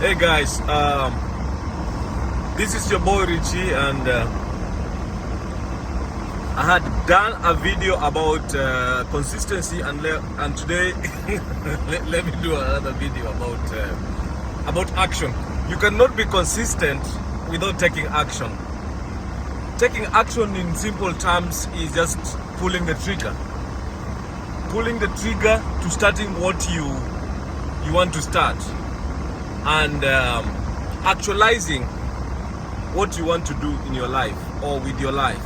Hey guys, this is your boy Richie, and I had done a video about consistency, and today let me do another video about action. You cannot be consistent without taking action. Taking action in simple terms is just pulling the trigger. Pulling the trigger to starting what you want to start, and actualizing what you want to do in your life or with your life.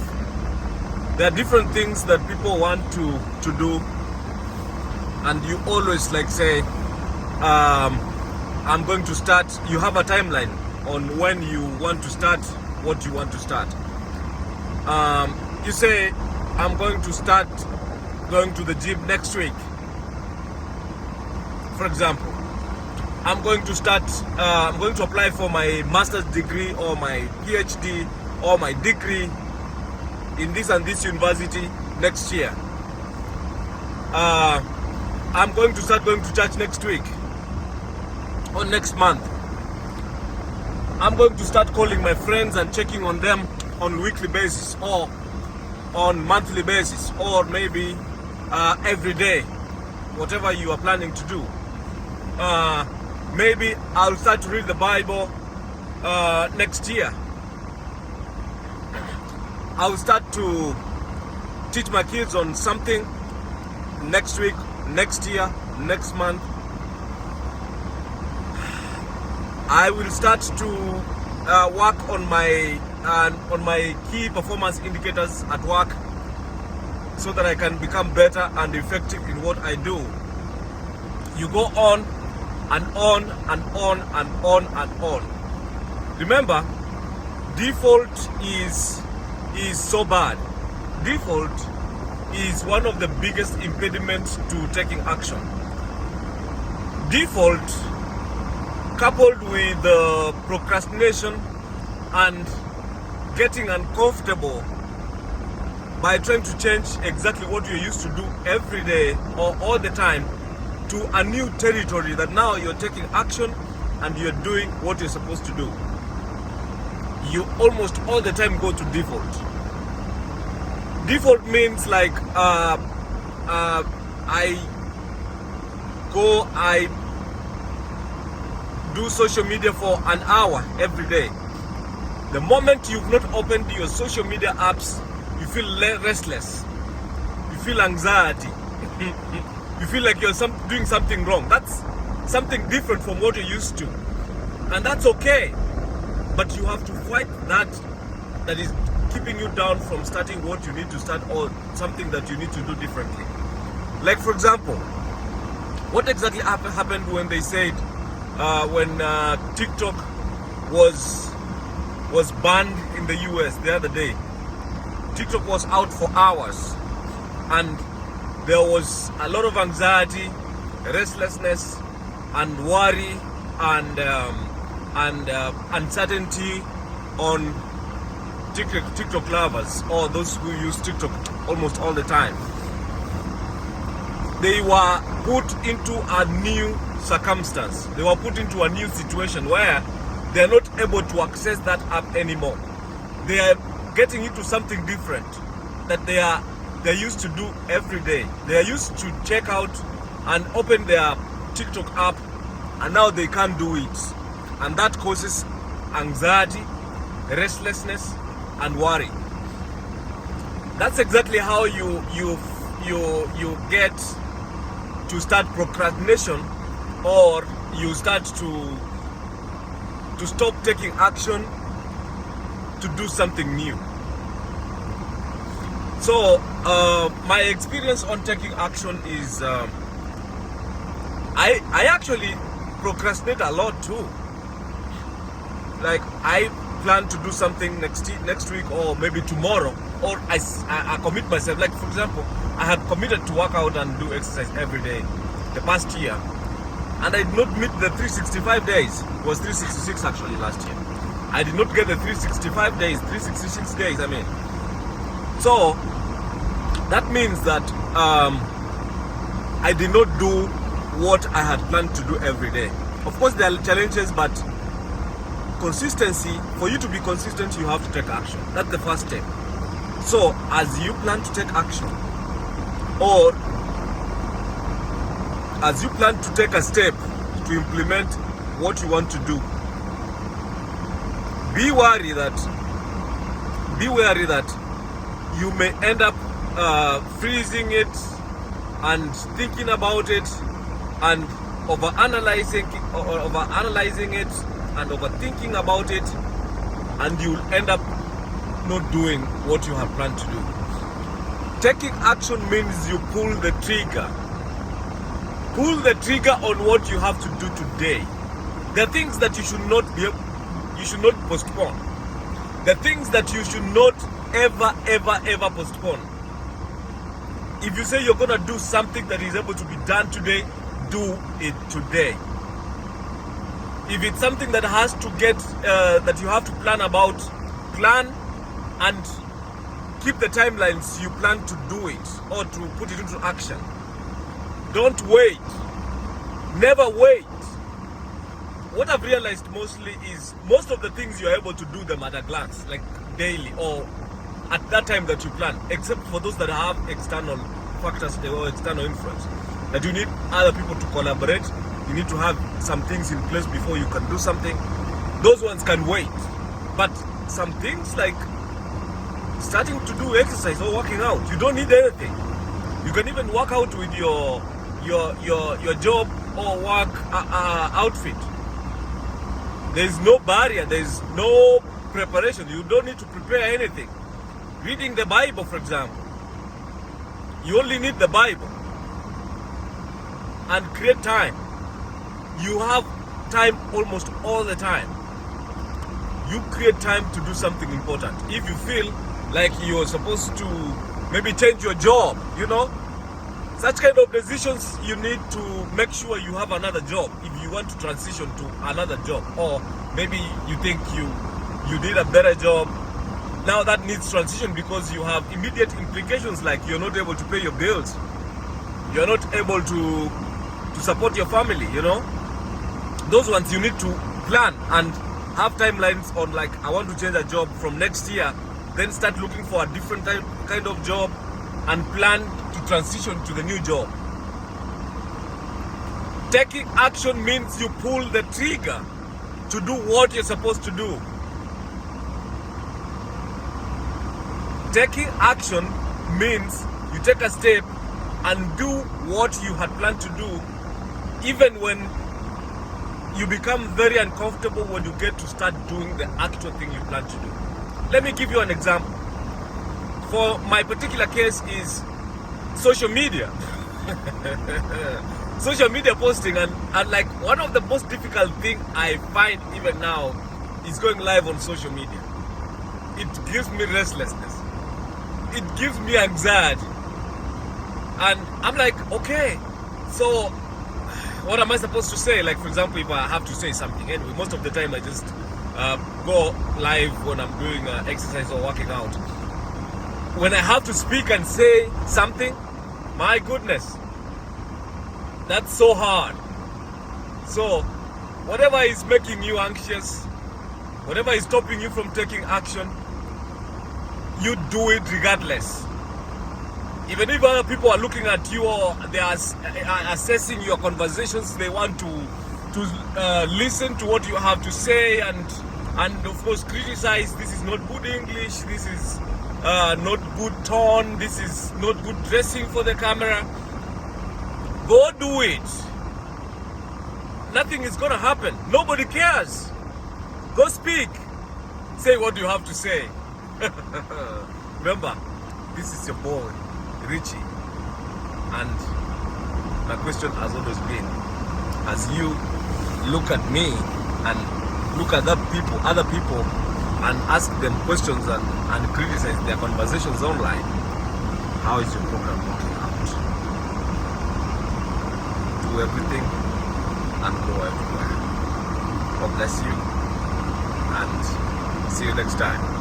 There are different things that people want to do, and you always like say, I'm going to start. You have a timeline on when you want to start what you want to start. You say, I'm going to start going to the gym next week. For example, I'm going to apply for my master's degree or my PhD or my degree in this and this university next year. I'm going to start going to church next week or next month. I'm going to start calling my friends and checking on them on weekly basis or on monthly basis, or maybe every day, whatever you are planning to do. Maybe I'll start to read the Bible next year. I'll start to teach my kids on something next week, next year, next month. I will start to work on my key performance indicators at work so that I can become better and effective in what I do. You go on and on and on and on and on. Remember, default is so bad. Default is one of the biggest impediments to taking action. Default, coupled with procrastination and getting uncomfortable by trying to change exactly what you're used to do every day or all the time to a new territory, that now you're taking action and you're doing what you're supposed to do. You almost all the time go to default. Default means like I do social media for an hour every day. The moment you've not opened your social media apps, you feel restless. You feel anxiety. You feel like you're doing something wrong. That's something different from what you're used to. And that's okay. But you have to fight that is keeping you down from starting what you need to start, or something that you need to do differently. Like, for example, what exactly happened when they said, when TikTok was banned in the US the other day. TikTok was out for hours, and there was a lot of anxiety, restlessness, and worry, and uncertainty on TikTok lovers, or those who use TikTok almost all the time. They were put into a new circumstance. They were put into a new situation where they are not able to access that app anymore. They are getting into something different that they're used to do every day. They are used to check out and open their TikTok app, and now they can't do it. And that causes anxiety, restlessness, and worry. That's exactly how you get to start procrastination, or you start to stop taking action to do something new. So my experience on taking action is I actually procrastinate a lot too. Like, I plan to do something next week or maybe tomorrow, or I commit myself. Like, for example, I have committed to work out and do exercise every day the past year, and I did not meet the 365 days. It was 366 actually last year. I did not get the 365 days, 366 days, I mean. So that means that I did not do what I had planned to do every day. Of course, there are challenges, but consistency, for you to be consistent, you have to take action. That's the first step. So, as you plan to take action, or as you plan to take a step to implement what you want to do, be wary that you may end up freezing it and thinking about it and overanalyzing it and overthinking about it, and you'll end up not doing what you have planned to do. Taking action means you pull the trigger. Pull the trigger on what you have to do today. There are things that you should not postpone. The things that you should not ever postpone. If you say you're gonna do something that is able to be done today, do it today. If it's something that has to get that you have to plan about, plan and keep the timelines you plan to do it or to put it into action. Don't wait. Never wait. What I've realized mostly is most of the things you're able to do them at a glance, like daily or at that time that you plan, except for those that have external factors or external influence. That you need other people to collaborate. You need to have some things in place before you can do something. Those ones can wait. But some things like starting to do exercise or working out, you don't need anything. You can even work out with your job or work outfit. There is no barrier. There is no preparation. You don't need to prepare anything. Reading the Bible, for example, you only need the Bible and create time. You have time almost all the time. You create time to do something important. If you feel like you're supposed to maybe change your job, such kind of decisions, you need to make sure you have another job if you want to transition to another job. Or maybe you think you did a better job. Now that needs transition because you have immediate implications, like you're not able to pay your bills. You're not able to support your family, Those ones you need to plan and have timelines on, like, I want to change a job from next year, then start looking for a different kind of job and plan to transition to the new job. Taking action means you pull the trigger to do what you're supposed to do. Taking action means you take a step and do what you had planned to do, even when you become very uncomfortable when you get to start doing the actual thing you plan to do. Let me give you an example. For my particular case is social media. Social media posting, and like one of the most difficult thing I find even now is going live on social media. It gives me restlessness. It gives me anxiety. And I'm like, okay, so what am I supposed to say? Like, for example, if I have to say something, anyway, most of the time I just go live when I'm doing exercise or working out. When I have to speak and say something, my goodness, that's so hard. So, whatever is making you anxious, whatever is stopping you from taking action, you do it regardless. Even if other people are looking at you or they are assessing your conversations, they want to listen to what you have to say and of course criticize. This is not good English. This is not good tone. This is not good dressing for the camera. Go do it. Nothing is gonna happen. Nobody cares. Go speak. Say what you have to say. Remember, this is your boy, Richie, and my question has always been, as you look at me and look at other people and ask them questions and criticize their conversations online, how is your program working out? Do everything and go everywhere. God bless you and see you next time.